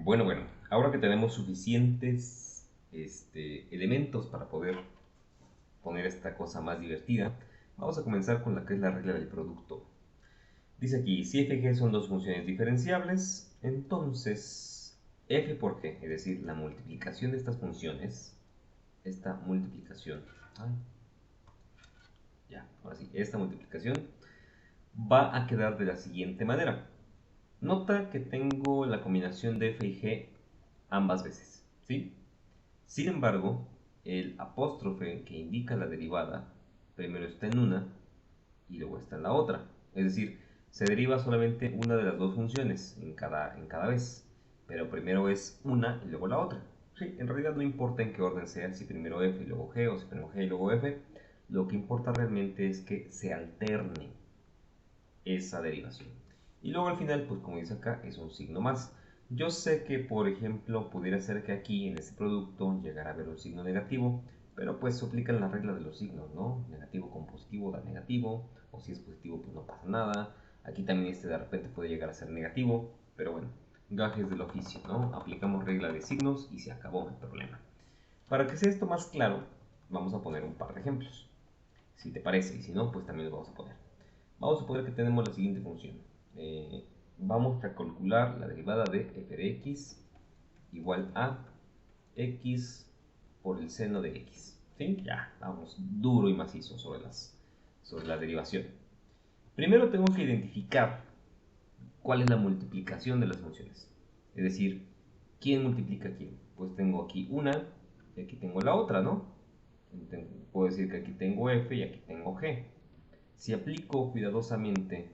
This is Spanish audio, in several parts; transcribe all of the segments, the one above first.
Bueno, ahora que tenemos suficientes elementos para poder poner esta cosa más divertida, vamos a comenzar con la que es la regla del producto. Dice aquí, si f y g son dos funciones diferenciables, entonces f por g, es decir, la multiplicación de estas funciones, esta multiplicación, ahora sí, esta multiplicación va a quedar de la siguiente manera. Nota que tengo la combinación de f y g ambas veces, ¿sí? Sin embargo, el apóstrofe que indica la derivada primero está en una y luego está en la otra. Es decir, se deriva solamente una de las dos funciones en cada vez, pero primero es una y luego la otra. Sí, en realidad no importa en qué orden sea, si primero f y luego g o si primero g y luego f, lo que importa realmente es que se alterne esa derivación. Y luego al final, pues como dice acá, es un signo más. Yo sé que, por ejemplo, pudiera ser que aquí en este producto llegara a haber un signo negativo, pero pues se aplican las reglas de los signos, ¿no? Negativo con positivo da negativo, o si es positivo pues no pasa nada. Aquí también de repente puede llegar a ser negativo, pero bueno, gajes del oficio, ¿no? Aplicamos regla de signos y se acabó el problema. Para que sea esto más claro, vamos a poner un par de ejemplos, si te parece, y si no, pues también los vamos a poner. Vamos a suponer que tenemos la siguiente función. Vamos a calcular la derivada de f de x igual a x por el seno de x. ¿Sí? Ya, vamos duro y macizo sobre la derivación. Primero tengo que identificar cuál es la multiplicación de las funciones. Es decir, ¿quién multiplica a quién? Pues tengo aquí una y aquí tengo la otra, ¿no? Entonces, puedo decir que aquí tengo f y aquí tengo g. Si aplico cuidadosamente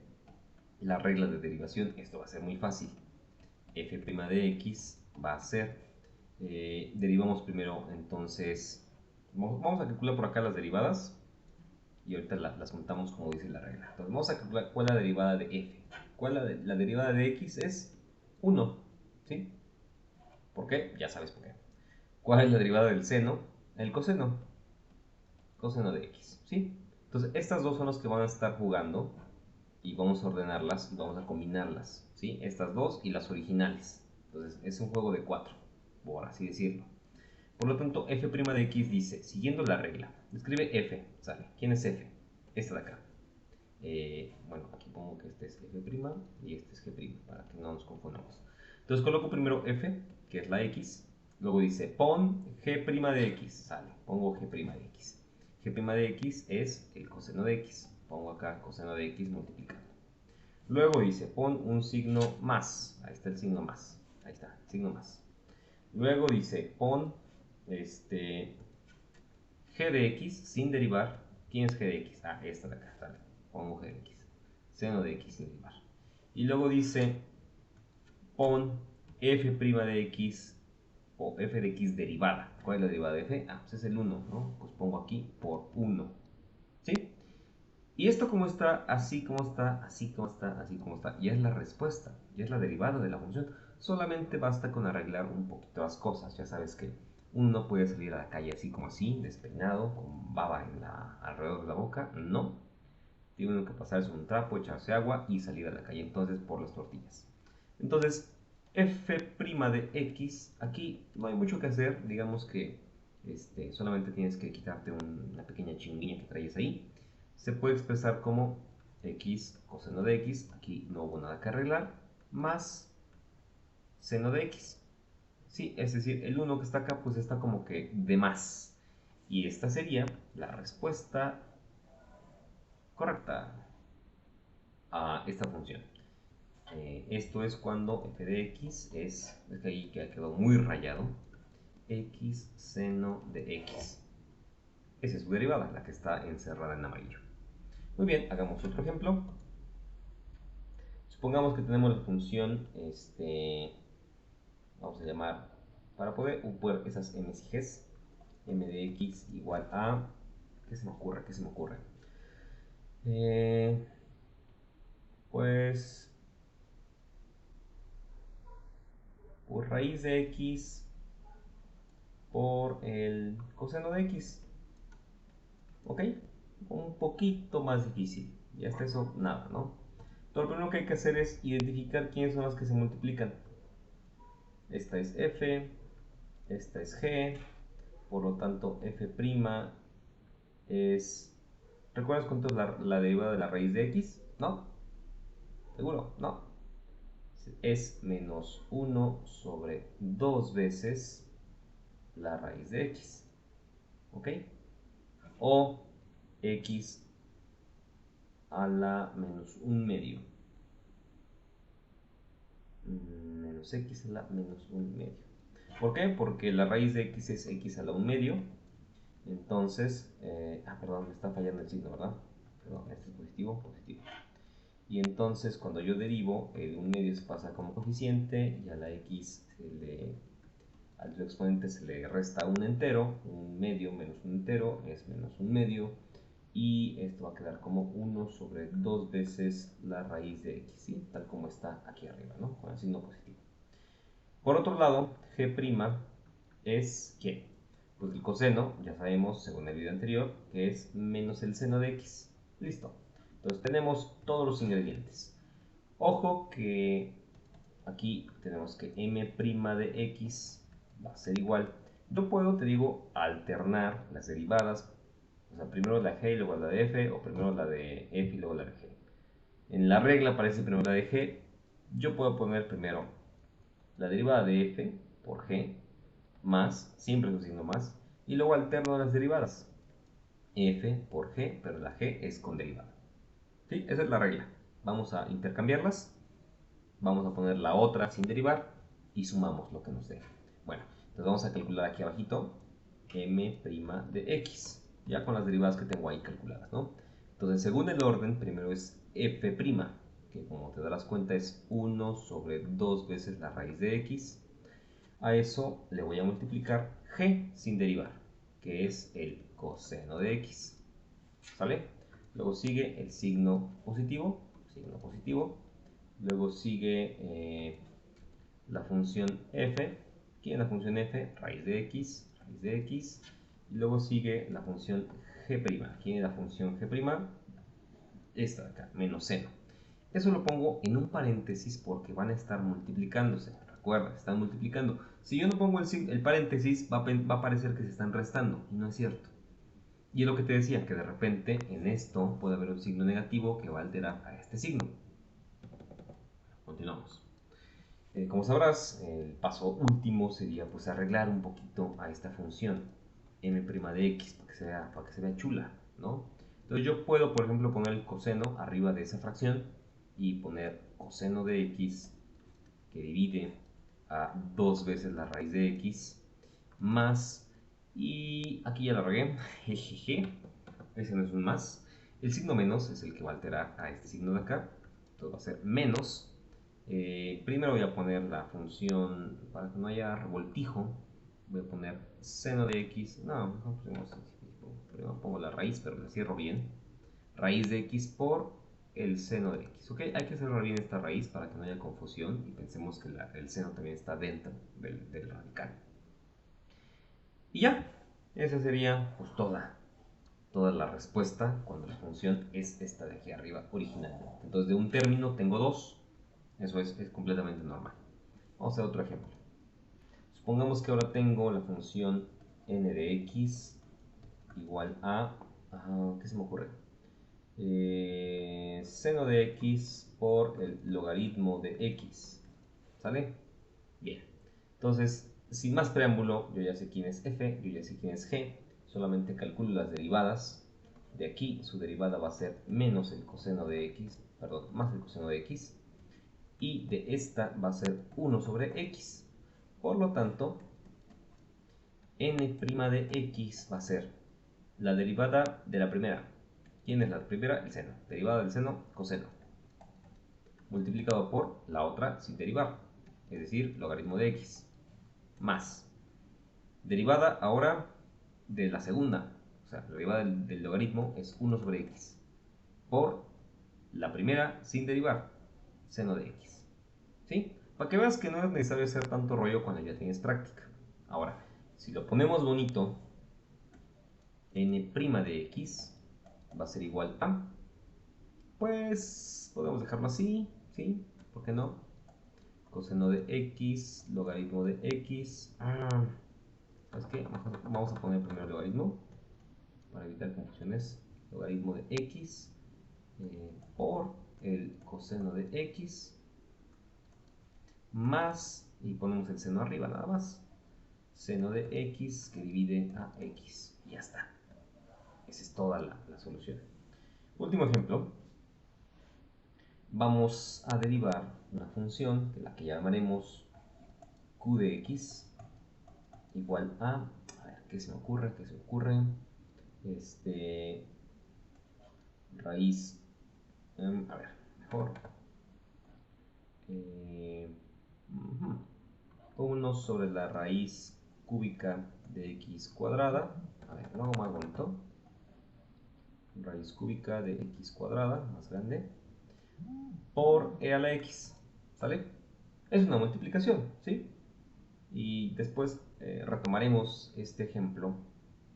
la regla de derivación, esto va a ser muy fácil. F' de x va a ser, derivamos primero, entonces, vamos a calcular por acá las derivadas y ahorita las juntamos como dice la regla. Entonces vamos a calcular cuál es la derivada de f. La derivada de x es 1, ¿sí? ¿Por qué? Ya sabes por qué. ¿Cuál es la derivada del seno? El coseno. Coseno de x, ¿sí? Entonces estas dos son las que van a estar jugando y vamos a ordenarlas y vamos a combinarlas, ¿sí? Estas dos y las originales. Entonces es un juego de 4, por así decirlo. Por lo tanto, f' de x dice, siguiendo la regla, escribe f, ¿sale? ¿Quién es f? Esta de acá. Bueno, aquí pongo que este es f' y este es g', para que no nos confundamos. Entonces coloco primero f, que es la x, luego dice pon g' de x, ¿sale? Pongo g' de x. G' de x es el coseno de x. Pongo acá coseno de x multiplicando. Luego dice, pon un signo más. Ahí está el signo más. Ahí está, el signo más. Luego dice, pon g de x sin derivar. ¿Quién es g de x? Ah, esta de acá, ¿sale? Pongo g de x. Seno de x sin derivar. Y luego dice, pon f' de x o f de x derivada. ¿Cuál es la derivada de f? Ah, pues es el 1, ¿no? Pues pongo aquí por 1. ¿Sí? Y esto como está, así como está, así como está, así como está, ya es la respuesta, ya es la derivada de la función. Solamente basta con arreglar un poquito las cosas. Ya sabes que uno no puede salir a la calle así como así, despeinado, con baba alrededor de la boca. No. Tiene uno que pasarse un trapo, echarse agua y salir a la calle entonces por las tortillas. Entonces, f' de x, aquí no hay mucho que hacer. Digamos que solamente tienes que quitarte una pequeña chinguilla que traes ahí. Se puede expresar como x coseno de x, aquí no hubo nada que arreglar, más seno de x. Sí, es decir, el 1 que está acá pues está como que de más. Y esta sería la respuesta correcta a esta función. Esto es cuando f de x es que ahí quedó muy rayado, x seno de x. Esa es su derivada, la que está encerrada en amarillo. Muy bien, hagamos otro ejemplo. Supongamos que tenemos la función, vamos a llamar, para poder upar esas m y g's, m de x igual a, ¿qué se me ocurre? ¿Qué se me ocurre? Pues, por raíz de x por el coseno de x. ¿Ok? Un poquito más difícil. Y hasta eso, nada, ¿no? Todo lo primero que hay que hacer es identificar quiénes son las que se multiplican. Esta es f, esta es g, por lo tanto f' es... ¿Recuerdas cuánto es la derivada de la raíz de x? ¿No? ¿Seguro? No. Es menos 1 sobre 2 veces la raíz de x. ¿Ok? O x a la menos 1 medio. Menos x a la menos 1 medio. ¿Por qué? Porque la raíz de x es x a la 1 medio. Entonces, perdón, me está fallando el signo, ¿verdad? Perdón, este es positivo, positivo. Y entonces cuando yo derivo, el 1 medio se pasa como coeficiente y a la x al su exponente se le resta un entero. 1 medio menos un entero es menos 1 medio. Y esto va a quedar como 1 sobre 2 veces la raíz de x, ¿sí? Tal como está aquí arriba, ¿no? Con el signo positivo. Por otro lado, g' es ¿qué? Pues el coseno, ya sabemos, según el video anterior, que es menos el seno de x. Listo. Entonces tenemos todos los ingredientes. Ojo que aquí tenemos que m' de x va a ser igual. Yo puedo, te digo, alternar las derivadas. O sea, primero la g y luego la de f, o primero la de f y luego la de g. En la regla aparece primero la de g. Yo puedo poner primero la derivada de f por g más, siempre es signo más, y luego alterno las derivadas. F por g, pero la g es con derivada. ¿Sí? Esa es la regla. Vamos a intercambiarlas. Vamos a poner la otra sin derivar y sumamos lo que nos dé. Bueno, entonces vamos a calcular aquí abajito m' de x, ya con las derivadas que tengo ahí calculadas, ¿no? Entonces, según el orden, primero es f', que como te darás cuenta es 1 sobre 2 veces la raíz de x. A eso le voy a multiplicar g sin derivar, que es el coseno de x. ¿Sale? Luego sigue el signo positivo. Luego sigue la función f. ¿Quién es la función f? Raíz de x. Y luego sigue la función g'. ¿Quién es la función g'? Esta de acá, menos seno. Eso lo pongo en un paréntesis porque van a estar multiplicándose. Recuerda, están multiplicando. Si yo no pongo el paréntesis, va a parecer que se están restando. Y no es cierto. Y es lo que te decía, que de repente en esto puede haber un signo negativo que va a alterar a este signo. Continuamos. Como sabrás, el paso último sería pues arreglar un poquito a esta función m' de x para que se vea chula, ¿no? Entonces yo puedo, por ejemplo, poner el coseno arriba de esa fracción y poner coseno de x que divide a 2 veces la raíz de x más, y aquí ya la regué, jejeje, ese no es un más. El signo menos es el que va a alterar a este signo de acá, entonces va a ser menos. Primero voy a poner la función, para que no haya revoltijo, voy a poner seno de x, no, primero pongo la raíz, pero la cierro bien, raíz de x por el seno de x, ¿ok? Hay que cerrar bien esta raíz para que no haya confusión y pensemos que el seno también está dentro del radical. Y ya, esa sería pues toda la respuesta cuando la función es esta de aquí arriba originalmente. Entonces de un término tengo dos. Eso es completamente normal. Vamos a hacer otro ejemplo. Supongamos que ahora tengo la función n de x igual a... ¿qué se me ocurre? Seno de x por el logaritmo de x. ¿Sale? Bien. Entonces, sin más preámbulo, yo ya sé quién es f, yo ya sé quién es g. Solamente calculo las derivadas. De aquí su derivada va a ser menos el coseno de x, perdón, más el coseno de x. Y de esta va a ser 1 sobre x. Por lo tanto, n' de x va a ser la derivada de la primera. ¿Quién es la primera? El seno. Derivada del seno, coseno. Multiplicado por la otra sin derivar, es decir, logaritmo de x. Más. Derivada ahora de la segunda. O sea, la derivada del logaritmo es 1 sobre x. Por la primera sin derivar, seno de x. ¿Sí? Para que veas que no es necesario hacer tanto rollo cuando ya tienes práctica. Ahora, si lo ponemos bonito, n' de x va a ser igual a, pues podemos dejarlo así, ¿sí? ¿Por qué no? coseno de x, logaritmo de x. ¿Sabes qué? Vamos a poner primero el logaritmo para evitar confusiones. Logaritmo de x por el coseno de x más, y ponemos el seno arriba nada más, seno de x que divide a x. Y ya está. Esa es toda la solución. Último ejemplo. Vamos a derivar una función, que la que llamaremos q de x, igual a ver, ¿qué se me ocurre? Raíz, a ver, mejor, 1 sobre la raíz cúbica de x cuadrada, a ver, lo hago más bonito, raíz cúbica de x cuadrada, más grande, por e a la x, ¿sale? Es una multiplicación, ¿sí? Y después retomaremos este ejemplo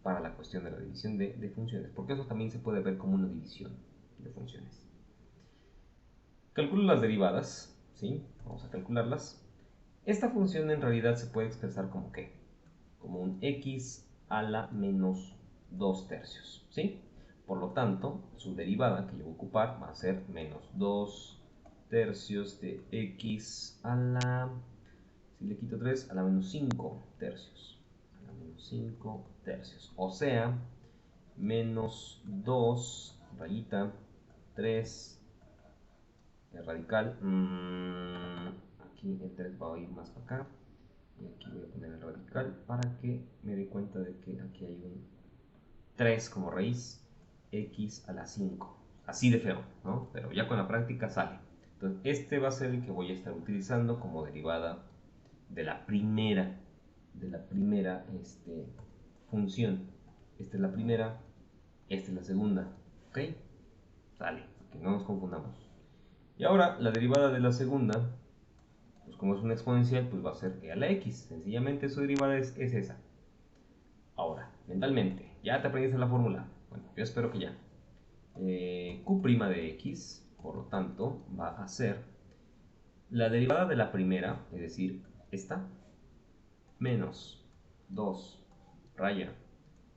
para la cuestión de la división de funciones, porque eso también se puede ver como una división de funciones. Calculo las derivadas, ¿sí? Vamos a calcularlas. Esta función en realidad se puede expresar como ¿qué? Como un x a la menos 2 tercios, ¿sí? Por lo tanto, su derivada que yo voy a ocupar va a ser menos 2 tercios de x a la, si le quito 3, a la menos 5 tercios. A la menos 5 tercios. O sea, menos 2, rayita, 3, radical. Aquí el 3 va a ir más para acá. Y aquí voy a poner el radical para que me dé cuenta de que aquí hay un 3 como raíz, x a la 5. Así de feo, ¿no? Pero ya con la práctica sale. Entonces, este va a ser el que voy a estar utilizando como derivada de la primera función. Esta es la primera, esta es la segunda. ¿Ok? Sale, que no nos confundamos. Y ahora, la derivada de la segunda, pues como es una exponencial, pues va a ser e a la x. Sencillamente su derivada es esa. Ahora, mentalmente, ¿ya te aprendiste la fórmula? Bueno, yo espero que ya. Q' de x, por lo tanto, va a ser la derivada de la primera, es decir, esta, menos 2 raya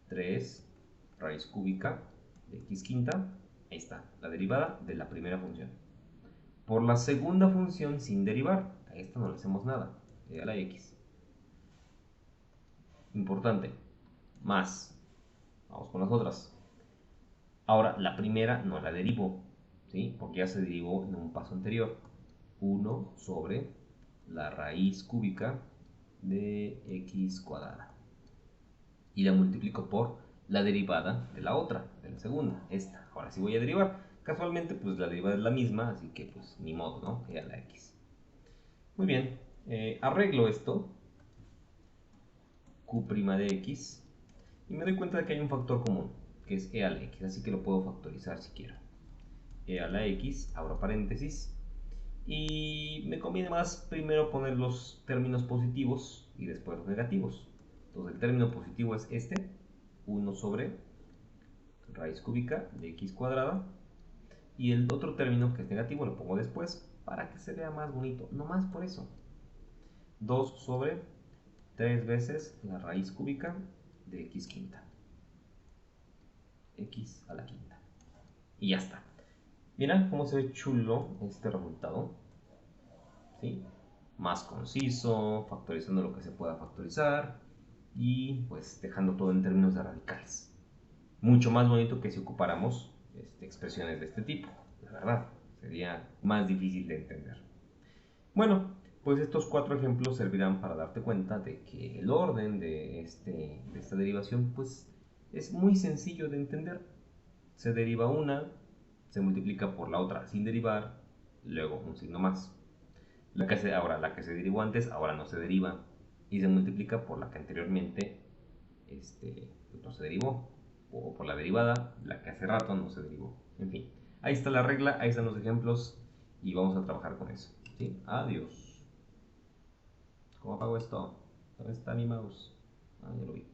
3 raíz cúbica de x quinta. Ahí está, la derivada de la primera función. Por la segunda función sin derivar, a esta no le hacemos nada, a la x. Importante, más. Vamos con las otras. Ahora, la primera no la derivo, ¿sí? Porque ya se derivó en un paso anterior. 1 sobre la raíz cúbica de x cuadrada. Y la multiplico por la derivada de la otra, de la segunda, esta. Ahora sí voy a derivar. Casualmente, pues la derivada es la misma, así que pues ni modo, ¿no? E a la x. Muy bien, arreglo esto, q' de x, y me doy cuenta de que hay un factor común, que es e a la x, así que lo puedo factorizar si quiero. E a la x, abro paréntesis, y me conviene más primero poner los términos positivos y después los negativos. Entonces el término positivo es este, 1 sobre raíz cúbica de x cuadrada, y el otro término que es negativo lo pongo después para que se vea más bonito, no más por eso. 2 sobre 3 veces la raíz cúbica de x quinta, x a la quinta, y ya está. Mira cómo se ve chulo este resultado, ¿sí? Más conciso, factorizando lo que se pueda factorizar y pues dejando todo en términos de radicales. Mucho más bonito que si ocupáramos expresiones de este tipo, la verdad, sería más difícil de entender. Bueno, pues estos 4 ejemplos servirán para darte cuenta de que el orden de esta derivación pues es muy sencillo de entender. Se deriva una, se multiplica por la otra sin derivar, luego un signo más. La que se derivó antes, ahora no se deriva y se multiplica por la que anteriormente no se derivó, o por la derivada, la que hace rato no se derivó. En fin, ahí está la regla, ahí están los ejemplos y vamos a trabajar con eso. ¿Sí? Adiós. ¿Cómo apago esto? ¿Dónde está mi mouse? Ah, ya lo vi.